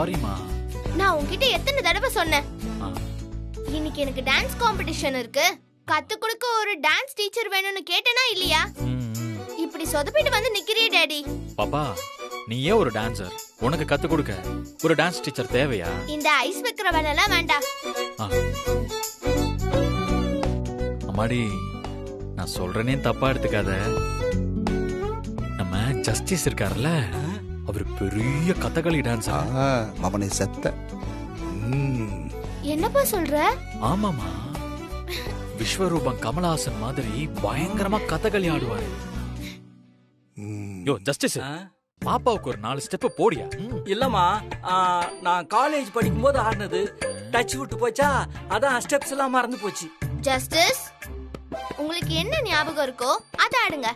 சாரிமா. நான் உன்கிட்ட எத்தனை தடவை சொன்னேன், இன்னைக்கு எனக்கு டான்ஸ் காம்படிஷன் இருக்கு, கத்து கொடுக்க ஒரு டான்ஸ் டீச்சர் வேணும்னு கேட்டனா இல்லையா? இப்படி சொதப்பிட்டு வந்து நிக்கிறியே டாடி. பாப்பா, நீயே ஒரு டான்சர், உனக்கு கத்து கொடுக்க ஒரு டான்ஸ் டீச்சர் தேவையா? இந்த ஐஸ் வைக்கிற வேலைலாம் வேண்டாம். அம்மாடி, நான் சொல்றேனே தப்பா எடுத்துக்காத. நம்ம ஜஸ்டிஸ் இருக்காருல்ல, அவர் பெரிய கதகளி டான்சர். அவனை செத்த. என்னப்பா சொல்ற? ஆமாமா, விஸ்வரூபம் கமலஹாசன் மாதிரி பயங்கரமா கதகளி ஆடுவாரு. யோ ஜஸ்டிஸ், பாப்பாவுக்கு ஒரு 4 ஸ்டெப் போடியா. இல்லம்மா, நான் காலேஜ் படிக்கும் போது ஆடினது டச் விட்டு போச்சா, அதான் ஸ்டெப்ஸ் எல்லாம் மறந்து போச்சு. ஜஸ்டிஸ், உங்களுக்கு என்ன ஞாபகம் இருக்கோ அத ஆடுங்க.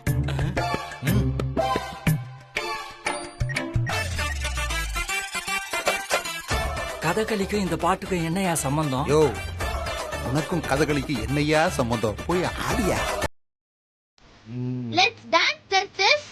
கதகளிக்கும் இந்த பாட்டுக்கும் என்னையா சம்பந்தம்? யோ, உனக்கும் கதகளிக்கு என்னையா சம்பந்தம்? போய் ஆடியா. Let's dance justice.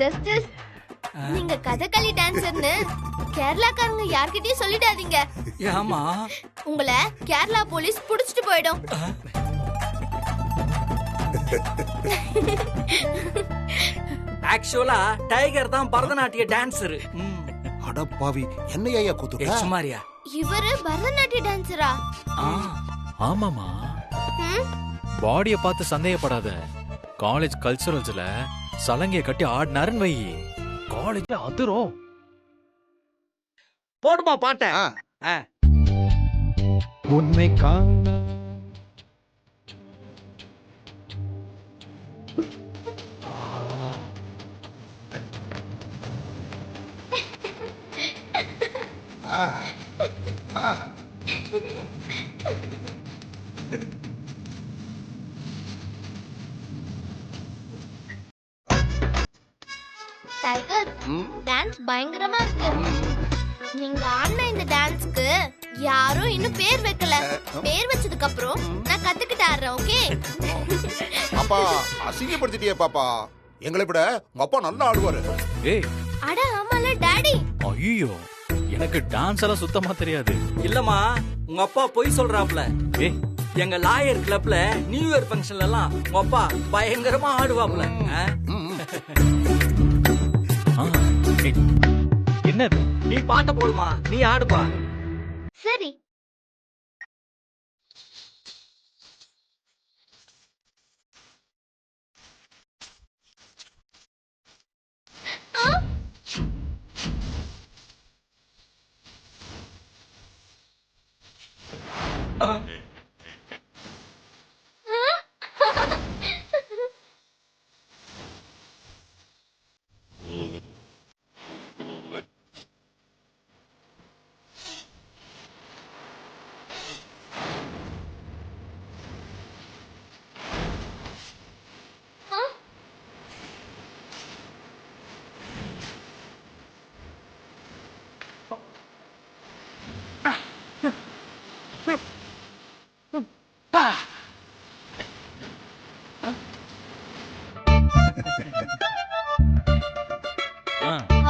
ஜஸ்டிஸ், நீங்க கதகளி டான்சர்னு கேரளாக்காரங்க யார்கிட்டயும் சொல்லிடாதீங்க. ஏமா? உங்களை கேரளா போலீஸ் புடிச்சிட்டு போயிடும். ஆக்சுவலா டைகர் தான் பரதநாட்டிய டான்சர். அடப்பாவி, என்னையா கூத்துற? சுமாரியா, இவரு பரதநாட்டிய டான்சரா? ஆமாமா, பாடிய பார்த்து சந்தேகப்படாத. காலேஜ் கல்ச்சரல்ஸ்ல சலங்கைய கட்டி ஆடினாருன்னு வை, காலேஜ்ல அதிரும். போடுமா பாட்ட. உன்னை காண டைகர், டான்ஸ் பயங்கரமா இருக்கு. நீங்க ஆடின இந்த டான்ஸ்க்கு யாரும் இன்னும் பேர் வைக்கல. பேர் வச்சதுக்கு அப்புறம் நான் கத்துக்கிட்டு ஆடுறேன். ஓகே? பாப்பா, அசிங்கப்படுத்திட்டியே பாப்பா. எங்களை விட உங்க அப்பா நல்லா ஆடுவாரு. ஏய், அட ஆமால டாடி. ஐயோ, எனக்கு டான்ஸ் எல்லாம் சுத்தமா தெரியாது. இல்லம்மா, உங்க அப்பா பொய் சொல்றாப்ல. ஏய், எங்க லாயர் கிளப்ல நியூ இயர் ஃபங்க்ஷன்ல எல்லாம் உங்க அப்பா பயங்கரமா ஆடுவாப்ல. என்னது? நீ பாட்ட போடுமா, நீ ஆடுப்பா. சரி.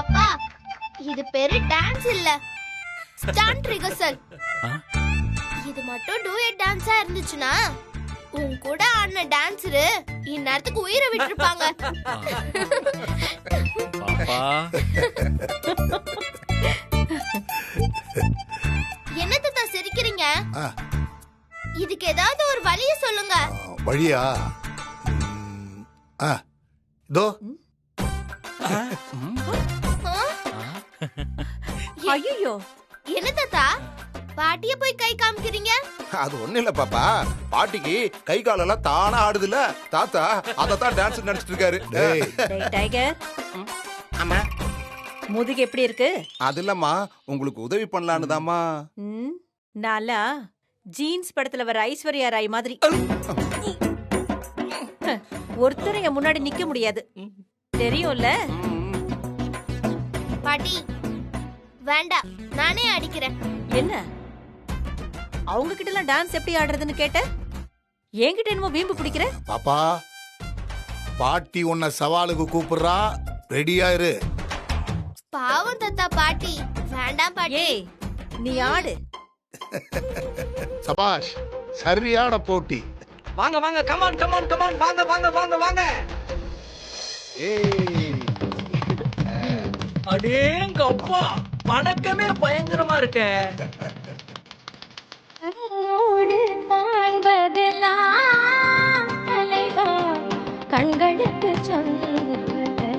அப்பா, இது பேரு டான்ஸ் இல்ல, ஸ்டண்ட் ரிஹர்சல். இது மட்டும் டூயட் டான்ஸா இருந்துச்சுன்னா உன் கூட ஆடின டான்சரு இந்நேரத்துக்கு உயிரை விட்டுருப்பாங்க. பாப்பா, என்னத்த சிரிக்கிறீங்க? இதுக்கு ஏதாவது ஒரு வழிய சொல்லுங்க. வழியா? இதோ. ஐயோ, என்ன தாத்தா பாட்டிய போய் கை காமிக்கிறீங்க? அது ஒண்ணு இல்ல பாப்பா, பாட்டிக்கு கை காலெல்லாம் தானா ஆடுதுல, தாத்தா அதத்தான் டான்ஸ் நினைச்சிட்டு இருக்காரு. டைகர், ஆமா முதுகு எப்படி இருக்கு? அது இல்லம்மா, உங்களுக்கு உதவி பண்ணலான்னு தாம்மா. நாளா ஜீன்ஸ் படத்துல வர ஐஸ்வர்யா ராய் மாதிரி ஒருத்தர் என் முன்னாடி நிக்க முடியாது, தெரியும்ல? பாட்டி வேண்டாம், நானே அடிக்கிறேன். என்ன அவங்க கிட்ட எல்லாம் டான்ஸ் எப்படி ஆடுறதுன்னு கேட்ட, என்கிட்ட என்னமோ வீம்பு பிடிக்கிற? பாப்பா, பாட்டி உன்னை சவாலுக்கு கூப்பிடுறா, ரெடியா இரு. பாவம் தாத்தா, பாட்டி வேண்டாம் பாட்டி. ஏய், நீ ஆடு. சபாஷ், சரியான போட்டி. வாங்க வாங்க, கமான் கமான் கமான், வாங்க வாங்க வாங்க வாங்க. ஏய், அடேங்க அப்பா, பணக்கமே பயங்கரமா இருக்கே. கண்களுக்கு சொந்தமில்லை,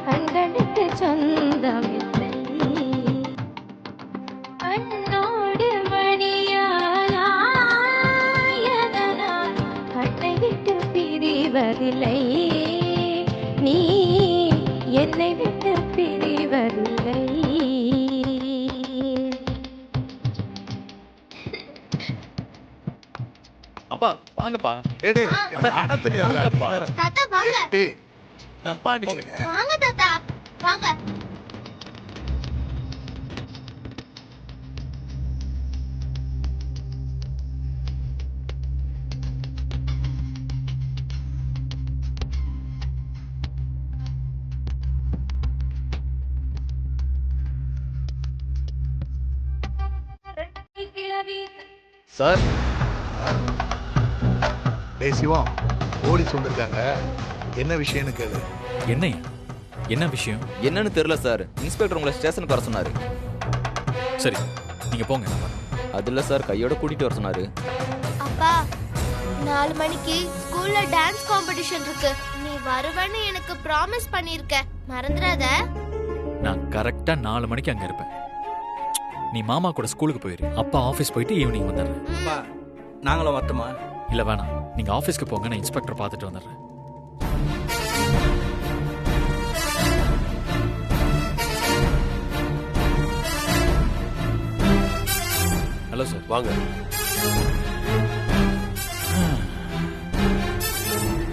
கண்களுக்கு சொந்தமில்லை, கண்ணோடு மணியானால் கண்ணை விட்டு பிரிவதில்லை, நீ என்னை விட்டு பிரிவதில்லை. அப்பா வாங்கப்பா. தாத்தா வாங்க. வாங்க தாத்தா வாங்க. சார். டேய் சிவம், போலீஸ் வந்திருக்காங்க, என்ன விஷயம்னு கேளு. என்னையா? என்ன விஷயம்? என்னன்னு தெரியல சார். இன்ஸ்பெக்டர் உங்களை ஸ்டேஷனுக்கு வர சொன்னாரு. சரி, நீங்க போங்க. அது இல்ல சார், கையோட கூட்டிட்டு வர சொன்னாரு. அப்பா, 4 மணிக்கு ஸ்கூல்ல டான்ஸ் காம்படிஷன் இருக்கு. நீ வருவேன்னு எனக்கு ப்ராமிஸ் பண்ணிருக்க, மறந்துடாத. நான் கரெக்டா 4 மணிக்கு அங்க இருப்பேன். நீ மாமா கூட ஸ்கூலுக்கு போயிரு. அப்பா ஆபீஸ் போயிட்டு ஈவினிங் வந்துடுறேன். அப்பா, நாங்களும் வரட்டுமா? இல்ல வேணாம், நீங்க ஆபீஸ்க்கு போங்க, நான் இன்ஸ்பெக்டர் பார்த்துட்டு வந்துடுறேன். Hello sir. வாங்க.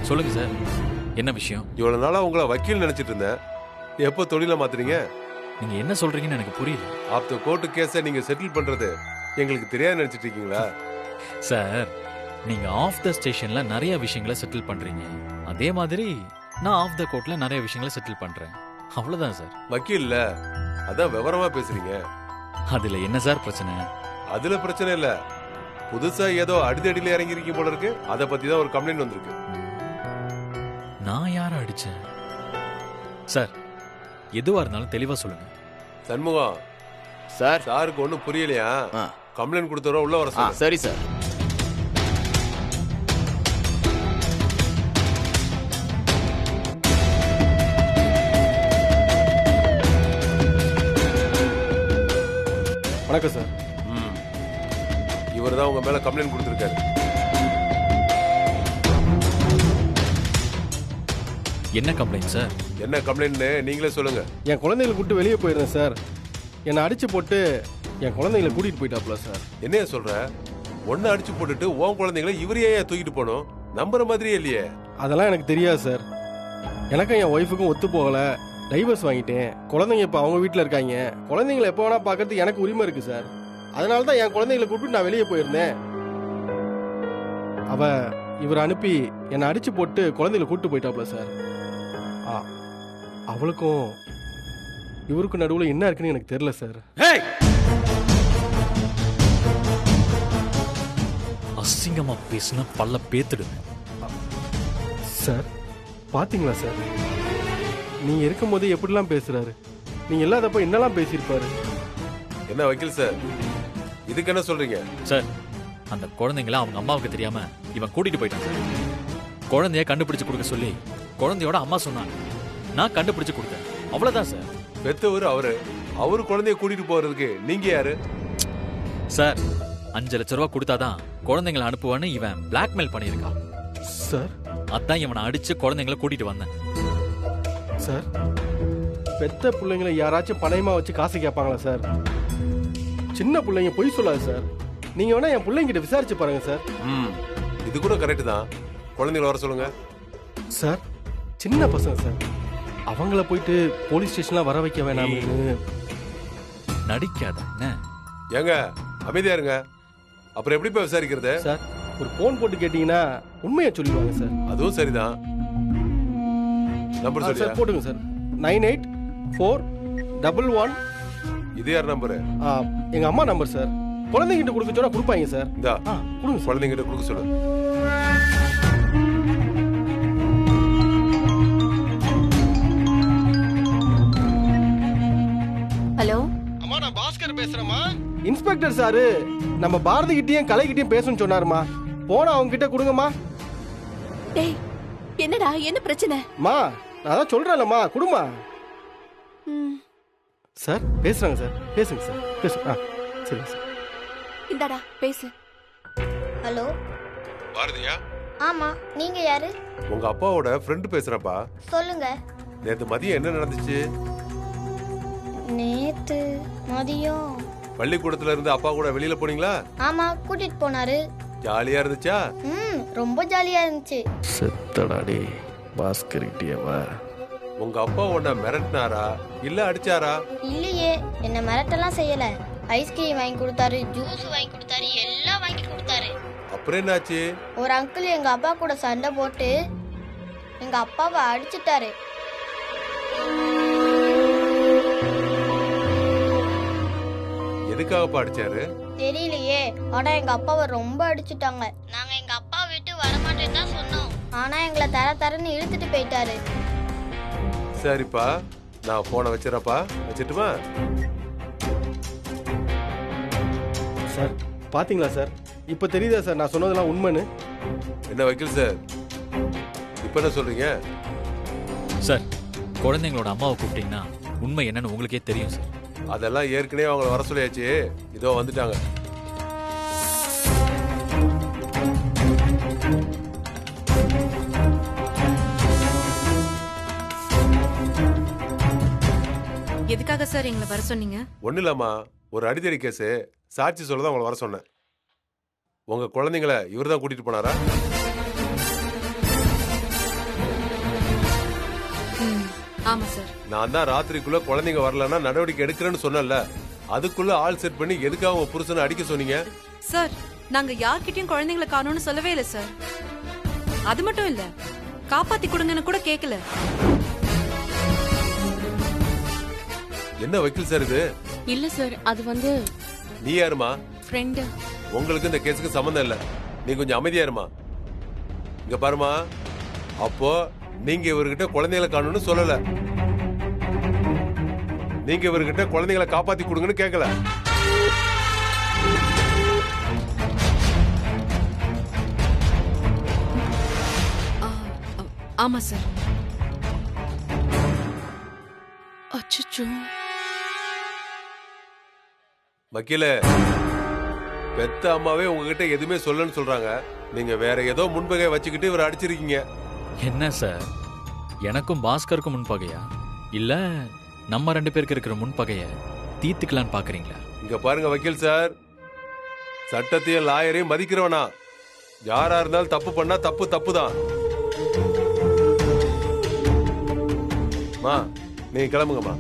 சொல்லுங்க சார், என்ன விஷயம்? இவ்வளவு நாளா உங்களை வக்கீல் நினைச்சிட்டு இருந்தேன். எப்போ தொழில மாத்துறீங்க? நீங்க என்ன சொல்றீங்கன்னு எனக்கு புரியல. ஆஃப்டர் கோர்ட் கேஸை நீங்க செட்டில் பண்றது எங்களுக்கு தெரியாது நினைச்சிட்டு இருக்கீங்களா? சார், நீங்க ஆஃப் த ஸ்டேஷன்ல நிறைய விஷயங்களை செட்டில் பண்றீங்க, அதே மாதிரி நான் ஆஃப் த கோர்ட்ல நிறைய விஷயங்களை செட்டில் பண்றேன். அவ்வளவுதான் சார். வக்கீல்ல அதான் விவரமா பேசுறீங்க. அதுல என்ன சார் பிரச்சனை? அதுல பிரச்சனை இல்ல, புதுசா ஏதோ அடிதடியில இறங்கி இருக்கீங்க போல இருக்கு. அதை பத்தி தான் ஒரு கம்ப்ளைண்ட் வந்திருக்கு. நான் யார அடிச்சேன்? சார், எதுவா இருந்தாலும் தெளிவா சொல்லுங்க. சண்முகம் சார். சாருக்கு ஒண்ணும் புரியலையா? கம்ப்ளைண்ட் கொடுத்தவரை உள்ள வர சொல்லுங்க. சரி சார். வணக்கம் சார். இவர் தான் உங்க மேல கம்ப்ளைண்ட் கொடுத்திருக்காரு. என்ன கம்ப்ளைண்ட் சார்? என்ன கம்ப்ளைண்ட்னு நீங்களே சொல்லுங்க. என் குழந்தைகளை கூட்டு வெளியே போயிருந்தேன் சார். என்னை அடிச்சு போட்டு என் குழந்தைகளை கூட்டிட்டு போயிட்டாப்ல சார். என்னைய சொல்ற? ஒன்னு அடிச்சு போட்டுட்டு உன் குழந்தைங்களை இவரையே தூக்கிட்டு போனோம்? நம்புற மாதிரியே இல்லையே. அதெல்லாம் எனக்கு தெரியாது சார். எனக்கும் என் ஒய்ஃபுக்கும் ஒத்து போகல, டைவர்ஸ் வாங்கிட்டேன். குழந்தைங்க இப்போ அவங்க வீட்டில் இருக்காங்க. குழந்தைங்களை எப்போ வேணா பார்க்கறதுக்கு எனக்கு உரிமை இருக்கு சார். அதனால தான் என் குழந்தைகளை கூப்பிட்டு நான் வெளியே போயிருந்தேன். இவர் அனுப்பி என்னை அடிச்சு போட்டு குழந்தைகளை கூப்பிட்டு போயிட்டாப்ல சார். அவளுக்கும் இவருக்கும் நடுவில் என்ன இருக்குன்னு எனக்கு தெரியல சார். அசிங்கமா பேசுன பல்ல பேத்துடுங்க சார். பாத்தீங்களா சார், நீங்க இருக்கும் போது எப்படிலாம் பேசுறாரு. நீங்க இல்லாதப்ப என்னெல்லாம் பேசியிருப்பாரு. என்ன வக்கீல் சார், இதுக்கு என்ன சொல்றீங்க? சார், அந்த குழந்தைங்கள அவங்க அம்மாவுக்கு தெரியாம இவன் கூட்டிட்டு போயிட்டான் சார். குழந்தைய கண்டுபிடிச்சு கொடுக்க சொல்லி குழந்தையோட அம்மா சொன்னாங்க, நான் கண்டுபிடிச்சு கொடுத்தேன். அவ்வளவுதான் சார். பெத்தவர் அவரு குழந்தைய கூட்டிட்டு போறதுக்கு நீங்க யாரு சார்? 5 லட்சம் ரூபாய் கொடுத்தாதான் குழந்தைங்களை அனுப்புவான்னு இவன் பிளாக்மெயில் பண்ணியிருக்கான் சார். அதான் இவனை அடிச்சு குழந்தைங்களை கூட்டிட்டு வந்தேன். சார் பெத்த பிள்ளைங்களை யாராச்சும் பணயமா வச்சு காசு கேட்பாங்களா சார்? சின்ன பிள்ளைங்க பொய் சொல்லாது சார். நீங்க வேணா என் பிள்ளைங்கிட்ட விசாரிச்சு பாருங்க சார். இது கூட கரெக்ட் தான். குழந்தைகளை வர சொல்லுங்க சார். சின்ன பசங்க சார், அவங்கள போயிட்டு போலீஸ் ஸ்டேஷன்ல வர வைக்க வேணாம்னு. நடிக்காத என்ன? ஏங்க அமைதியா இருங்க. அப்புறம் எப்படி போய் விசாரிக்கிறது? சார் ஒரு போன் போட்டு கேட்டீங்கன்னா உண்மையை சொல்லிடுவாங்க சார். அதுவும் சரிதான். நம்பர் சார் சொல்லியா? போடுங்க சார். 984111. இது யார் நம்பரு? எங்க அம்மா நம்பர் சார். குழந்தைகிட்ட கொடுக்க சொன்னா கொடுப்பாங்க சார். இந்தா கொடுங்க சார். குழந்தைங்கிட்ட கொடுக்க சொல்லு. ஹலோ அம்மா நான் பாஸ்கர் பேசுறேம்மா. இன்ஸ்பெக்டர் சாரு நம்ம பாரதி கிட்டயும் கலை கிட்டயும் பேசணும்னு சொன்னாருமா. போன அவங்க கிட்ட கொடுங்கம்மா. டேய் என்னடா என்ன பிரச்சனை? மா நான் தான் சொல்றேன்லம்மா கொடுமா. சார் பேசுறாங்க சார். பேசுங்க சார். பேசுங்க. சரிங்க சார். இந்தாடா பேசு. ஹலோ பாரதியா? ஆமா, நீங்க யாரு? உங்க அப்பாவோட ஃப்ரெண்ட் பேசுறப்பா. சொல்லுங்க. நேத்து மதியம் என்ன நடந்துச்சு? நேத்து மதியம் பள்ளிக்கூடத்துல இருந்து அப்பா கூட வெளியில போனீங்களா? ஆமா, கூட்டிட்டு போனாரு. ஜாலியா இருந்துச்சா? ரொம்ப ஜாலியா இருந்துச்சு. செத்தடாடி பாஸ்கர் கிட்டேவா? உங்க அப்பா உன்னை மிரட்டினாரா இல்ல அடிச்சாரா? இல்லையே, என்ன மிரட்டெல்லாம் செய்யல. ஐஸ்கிரீம் வாங்கி கொடுத்தாரு, ஜூஸ் வாங்கி கொடுத்தாரு, எல்லாம் வாங்கி கொடுத்தாரு. அப்புறம் என்னாச்சு? ஒரு அங்கிள் எங்க அப்பா கூட சண்டை போட்டு எங்க அப்பாவை அடிச்சிட்டாரு. எதுக்காகப்பா அடிச்சாரு? தெரியலையே, ஆனா எங்க அப்பாவை ரொம்ப அடிச்சிட்டாங்க. நாங்க எங்க அப்பா விட்டு வரமாட்டேன்னு தான் சொன்னோம். ஆனா எங்களை தரன்னு இழுத்துட்டு போயிட்டாரு. சரிப்பா, நான் போனை வச்சிடறப்பா. வச்சிட்டுமா? சார் பாத்தீங்களா சார்? இப்ப தெரியுதா சார் நான் சொன்னதெல்லாம் உண்மைன்னு? என்ன வக்கீல் சார் இப்ப என்ன சொல்றீங்க? சார் குழந்தைங்களோட அம்மாவை கூப்பிட்டீங்கன்னா உண்மை என்னன்னு உங்களுக்கே தெரியும் சார். அதெல்லாம் ஏற்கனவே அவங்கள வர சொல்லியாச்சு. இதோ வந்துட்டாங்க. எதுக்காக சார் எங்களை வர சொன்னீங்க? ஒண்ணு இல்லம்மா, ஒரு அடிதடி கேஸ் சாட்சி சொல்லதான் அவங்கள வர சொன்னேன். உங்க குழந்தைங்களை இவர் தான் கூட்டிட்டு போனாரா? ஆமா சார். நான் தான் ராத்திரிக்குள்ள குழந்தைங்க வரலன்னா நடவடிக்கை எடுக்கிறேன்னு சொன்னேன்ல. அதுக்குள்ள ஆள் செட் பண்ணி எதுக்காக உங்க புருஷனை அடிக்க சொன்னீங்க? சார் நாங்க யார்கிட்டயும் குழந்தைங்களை காணோம்னு சொல்லவே இல்லை சார். அது மட்டும் இல்ல, காப்பாத்தி கொடுங்கன்னு கூட கேட்கல. என்ன வக்கீல் சார் இது? இல்ல சார், அது வந்து நீ யாருமா? ஃப்ரெண்ட். உங்களுக்கு இந்த கேஸுக்கு சம்பந்தம் இல்ல. நீ கொஞ்சம் அமைதியா இருமா. இங்க பாருமா, அப்போ நீங்க இவர்கிட்ட குழந்தைகளை காணணும்னு சொல்லல. நீங்க இவர்கிட்ட குழந்தைகளை காப்பாத்தி கொடுங்கன்னு கேட்கல. ஆமா சார். அச்சச்சோ. வக்கீல, பெத்த அம்மாவே உங்ககிட்ட எதுவுமே சொல்லன்னு சொல்றாங்க. நீங்க வேற ஏதோ முன்பகை வச்சுக்கிட்டு இவர் அடிச்சிருக்கீங்க. என்ன சார், எனக்கும் பாஸ்கருக்கும் முன்பகையா இல்ல நம்ம 2 பேருக்கு இருக்கிற முன்பகைய தீர்த்துக்கலான்னு பாக்குறீங்களா? இங்க பாருங்க வக்கீல் சார், சட்டத்தையும் லாயரையும் மதிக்கிறவனா. யாரா இருந்தாலும் தப்பு பண்ணா தப்பு தான். மா நீங்க கிளம்புங்கம்மா.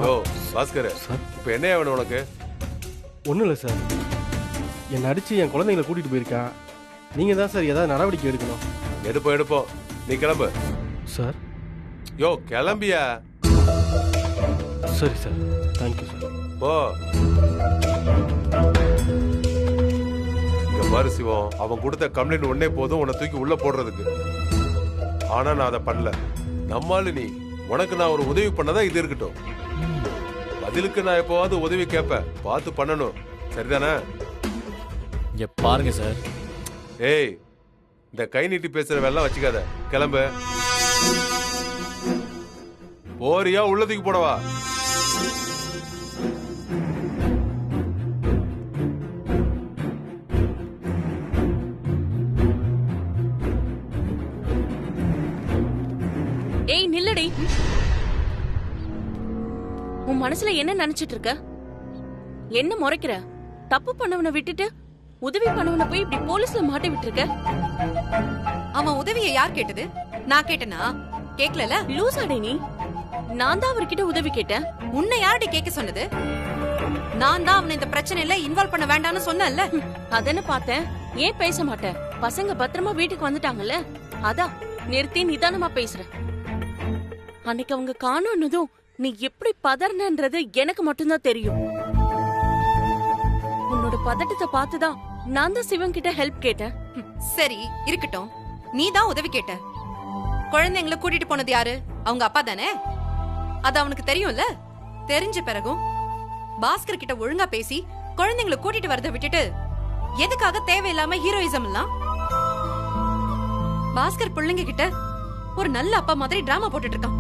ஓ பாஸ்கர், இப்ப என்ன வேணும் உனக்கு? ஒன்றும் இல்லை சார். என்னை அடிச்சு என் குழந்தைங்களை கூட்டிட்டு போயிருக்கான். நீங்க தான் சார் ஏதாவது நடவடிக்கை எடுக்கணும். எடுப்போம். நீ கிளம்பு சார். யோ கிளம்பியா? சரி சார், தேங்க்யூ சார். போ. இங்க பாரு சிவம், அவன் கொடுத்த கம்ப்ளைண்ட் ஒன்னே போதும் உன்னை தூக்கி உள்ள போடுறதுக்கு. ஆனா நான் அதை பண்ணல. நம்மால நீ, உனக்கு நான் ஒரு உதவி பண்ணதான் இது இருக்கட்டும். பதிலுக்கு நான் எப்பவாவது உதவி கேட்பேன், பார்த்து பண்ணணும். சரிதானே? இங்க பாருங்க சார். ஏய், இந்த கை நீட்டி பேசுற வேலை வச்சுக்காத. கிளம்பு. போறியா உள்ளதுக்கு போடவா? ஏய் நில்லடி. உன் மனசுல என்ன நினைச்சிட்டு இருக்க? என்ன முறைக்கிற? தப்பு பண்ணவனை விட்டுட்டு உதவி பண்ணவனை போய் இப்படி போலீஸ்ல மாட்டி விட்டுருக்க. அவன் உதவியை யார் கேட்டது? நான் கேட்டனா? கேக்கல. லூசாடே நீ. நான் தான் அவர்கிட்ட உதவி கேட்டேன். உன்னை யாரடி கேட்க சொன்னது? நான் தான் அவனை இந்த பிரச்சனையில இன்வால்வ் பண்ண வேண்டாம்னு சொன்னேன்ல. அதன்னு பார்த்தேன். ஏன் பேச மாட்டேன்? பசங்க பத்திரமா வீட்டுக்கு வந்துட்டாங்கல்ல, அதான் நிறுத்தி நிதானமா பேசுற. அன்னைக்கு அவங்க காணோன்னதும் நீ எப்படி பதறனன்றது எனக்கு மட்டும்தான் தெரியும். உன்னோட பதட்டத்தை பார்த்துதான் நான் தான் சிவன் கிட்ட ஹெல்ப் கேட்டேன். சரி இருக்கட்டும், நீ தான் உதவி கேட்ட. குழந்தைங்களை கூட்டிட்டு போனது யாரு? அவங்க அப்பா தானே? அது அவனுக்கு தெரியும்ல. தெரிஞ்ச பிறகும் பாஸ்கர் கிட்ட ஒழுங்கா பேசி குழந்தைங்களை கூட்டிட்டு வரத விட்டுட்டு எதுக்காக தேவையில்லாம ஹீரோயிசம் எல்லாம்? பாஸ்கர் பிள்ளைங்க கிட்ட ஒரு நல்ல அப்பா மாதிரி டிராமா போட்டுட்டு இருக்கான்.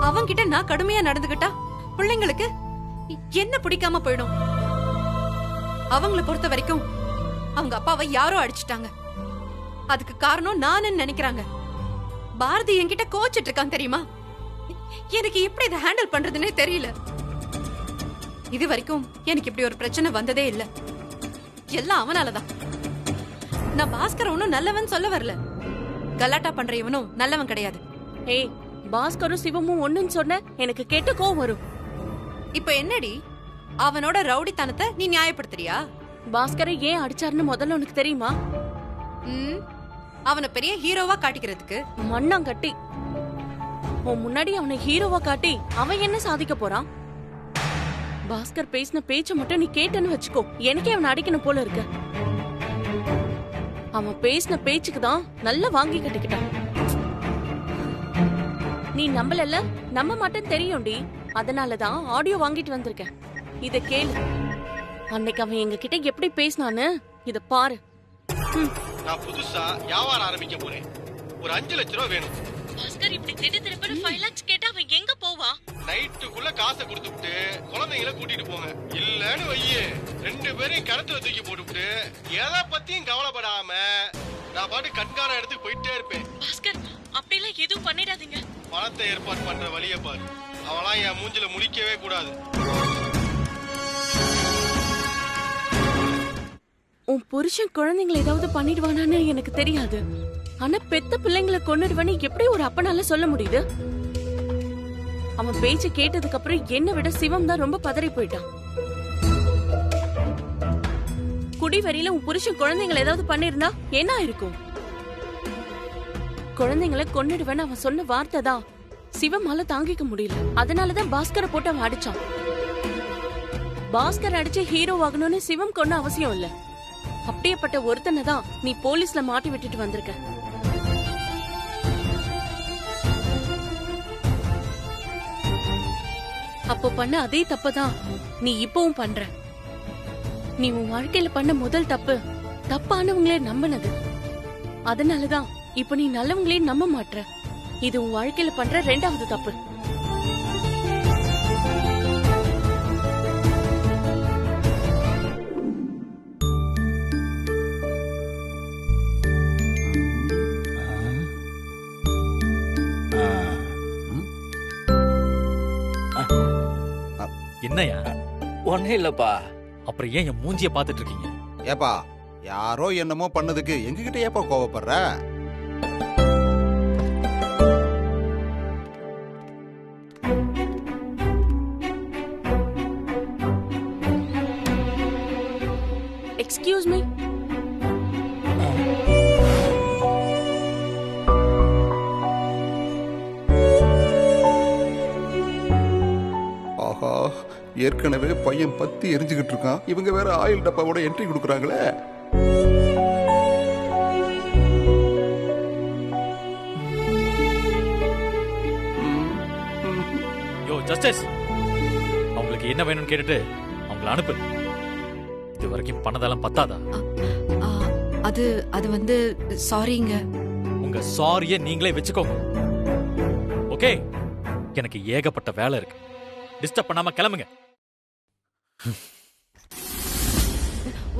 அவங்க கிட்ட நான் கடுமையா நடந்துகிட்டா பிள்ளைங்களுக்கு என்ன பிடிக்காம போயிடும். அவங்கள பொறுத்த வரைக்கும் அவங்க அப்பாவை யாரோ அடிச்சிட்டாங்க. அதுக்கு காரணம் நானு நினைக்கிறாங்க. பாரதி என்கிட்ட கோச்சிட்டு இருக்கான் தெரியுமா? எனக்கு எப்படி இதை ஹேண்டில் பண்றதுன்னே தெரியல. இது வரைக்கும் எனக்கு இப்படி ஒரு பிரச்சனை வந்ததே இல்ல. எல்லாம் அவனாலதான். நான் பாஸ்கர் ஒன்னும் நல்லவன் சொல்ல வரல. கலாட்டா பண்ற இவனும் நல்லவன் கிடையாது. ஏய், பாஸ்கரும் சிவமும் ஒண்ணுன்னு சொன்ன எனக்கு கெட்ட கோவம் வரும். இப்ப என்னடி அவனோட ரவுடித்தனத்தை நீ நியாயப்படுத்துறியா? பாஸ்கரை ஏன் அடிச்சாருன்னு முதல்ல உனக்கு தெரியுமா? அவனை பெரிய ஹீரோவா காட்டிக்கிறதுக்கு. மண்ணாங்கட்டி, உன் முன்னாடி அவனை ஹீரோவா காட்டி அவன் என்ன சாதிக்க போறான்? பாஸ்கர் பேசின பேச்ச மட்டும் நீ கேட்டன்னு வச்சுக்கோ, எனக்கே அவனை அடிக்கணும் போல இருக்கு. அவன் பேசின பேச்சுக்கு தான் நல்லா வாங்கி கட்டிக்கிட்டான். நீ நம்பலல்ல? நம்ப மாட்டேன்னு தெரியும்டி. அதனாலதான் ஆடியோ வாங்கிட்டு வந்திருக்கேன். இத கேளு. அன்னைக்கு அவன் எங்க கிட்ட எப்படி பேசினான்னு இத பாரு. நான் புதுசா வியாபாரம் ஆரம்பிக்க போறேன். ஒரு 5 லட்சம் ரூபாய் வேணும். பாஸ்கர் இப்படி திடீர்னு 5 lakhs கேட்டா அவன் எங்க போவான்? நைட்டுக்குள்ள காசை கொடுத்துட்டு குழந்தைகளை கூட்டிட்டு போங்க. இல்லன்னு வையே 2 பேரையும் கடத்துல தூக்கி போட்டுவிட்டு எதை பத்தியும் கவலைப்படாம நான் பாட்டு கண்காண இடத்துக்கு போயிட்டே இருப்பேன். பாஸ்கர் அப்படிலாம் எதுவும் பண்ணிடாதீங்க. பணத்தை ஏற்பாடு பண்ற வழிய பாரு. அவளாம் என் மூஞ்சில முடிக்கவே கூடாது. உன் புருஷன் குழந்தைங்களை ஏதாவது பண்ணிடுவானான்னு எனக்கு தெரியாது. ஆனா பெத்த பிள்ளைங்களை கொன்னுடுவான்னு எப்படி ஒரு அப்பனால சொல்ல முடியுது? அவன் பேச்சு கேட்டதுக்கு அப்புறம் என்னை விட சிவம் தான் ரொம்ப பதறி போயிட்டான். குடிவரியில உன் புருஷன் குழந்தைங்களை ஏதாவது பண்ணிருந்தா என்ன இருக்கும்? குழந்தைங்களை கொன்னுடுவேன்னு அவன் சொன்ன வார்த்தை தான் சிவமால தாங்கிக்க முடியல. அதனாலதான் பாஸ்கரை போட்டு அவன் அடிச்சான். பாஸ்கர் அடிச்சு ஹீரோ ஆகணும்னு சிவம் கொன்ன அவசியம் இல்ல. அப்படியேப்பட்ட ஒருத்தனை தான் நீ போலீஸ்ல மாட்டி விட்டுட்டு வந்திருக்க. அப்போ பண்ண அதே தப்பதான் நீ இப்பவும் பண்ற. நீ உன் வாழ்க்கையில பண்ண முதல் தப்பு தப்பானவங்களே நம்பினது. அதனாலதான் இப்ப நீ நல்லவங்களே நம்ப மாட்ற. இது உன் வாழ்க்கையில பண்ற 2வது தப்பு. என்னையா? ஒன்னும் இல்லப்பா. அப்புறம் ஏன் என் மூஞ்சிய பாத்துட்டு இருக்கீங்க? ஏப்பா யாரோ என்னமோ பண்ணதுக்கு எங்ககிட்ட ஏப்பா கோவப்படுற? Excuse me. ஆஹா, ஏற்கனவே பையன் பத்தி எரிஞ்சுக்கிட்டு இருக்கான். இவங்க வேற ஆயில் டப்பாவோட என்ட்ரி கொடுக்குறாங்களே. யோ ஜஸ்டிஸ், அவங்களுக்கு என்ன வேணும்னு கேட்டுட்டு அவங்கள அனுப்பு. இது வரைக்கும் பண்ணதெல்லாம் பத்தாதா? அது வந்து சாரிங்க. உங்க சாரிய நீங்களே வச்சுக்கோங்க. ஓகே, எனக்கு ஏகப்பட்ட வேலை இருக்கு. டிஸ்டர்ப் பண்ணாம கிளம்புங்க.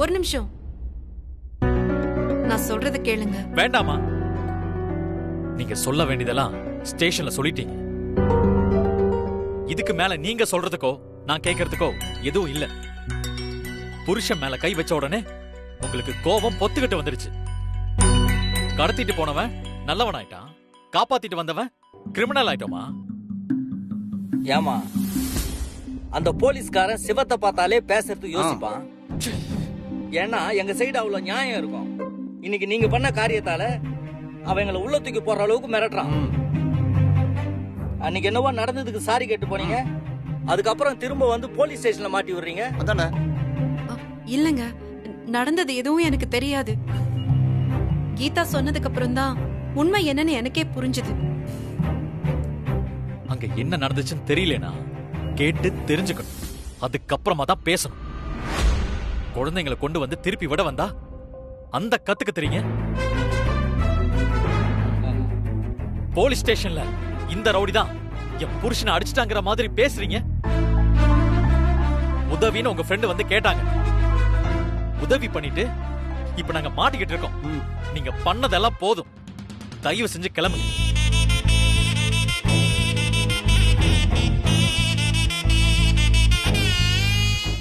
ஒரு நிமிஷம், நான் சொல்றத கேளுங்க. வேண்டாமா? நீங்க சொல்ல வேண்டியதெல்லாம் ஸ்டேஷன்ல சொல்லிட்டீங்க. இதுக்கு மேல நீங்க சொல்றதுக்கோ நான் கேட்கறதுக்கோ எதுவும் இல்ல. புருஷன் மேல கை வச்ச உடனே உங்களுக்கு கோபம் பொத்துக்கிட்டு வந்துருச்சு. கடத்திட்டு போனவன் நல்லவன் ஆயிட்டான், காப்பாத்திட்டு வந்தவன் கிரிமினல் ஆயிட்டோமா? ஏமா அந்த போலீஸ்காரன் சிவத்தை பார்த்தாலே பேசுறது யோசிப்பான். ஏன்னா எங்க சைடு அவ்வளவு நியாயம் இருக்கும். இன்னைக்கு நீங்க பண்ண காரியத்தால அவங்களை உள்ள தூக்கி போற அளவுக்கு மிரட்டுறான். அன்னைக்கு என்னவோ நடந்ததுக்கு சாரி கேட்டு போனீங்க, அதுக்கப்புறம் திரும்ப வந்து போலீஸ் ஸ்டேஷன்ல மாட்டி விடுறீங்க. அதானே? இல்லங்க, நடந்தது எதுவும் எனக்கு தெரியாது. கீதா சொன்னதுக்கு அப்புறம் தான் உண்மை என்னன்னு எனக்கே புரிஞ்சுது. அங்க என்ன நடந்துச்சுன்னு தெரியலனா கேட்டு தெரிஞ்சுக்கணும், அதுக்கப்புறமா தான் பேசணும். குழந்தைங்களை கொண்டு வந்து திருப்பி விட வந்தா அந்த கத்துக்க தெரியுங்க. போலீஸ் ஸ்டேஷன்ல இந்த ரவுடி தான் என் புருஷனை அடிச்சிட்டாங்கிற மாதிரி பேசுறீங்க. உதவின்னு உங்க ஃப்ரெண்டு வந்து கேட்டாங்க, உதவி பண்ணிட்டு இப்ப நாங்க மாட்டிக்கிட்டு இருக்கோம். நீங்க பண்ணதெல்லாம் போதும், தயவு செஞ்சு கிளம்புங்க.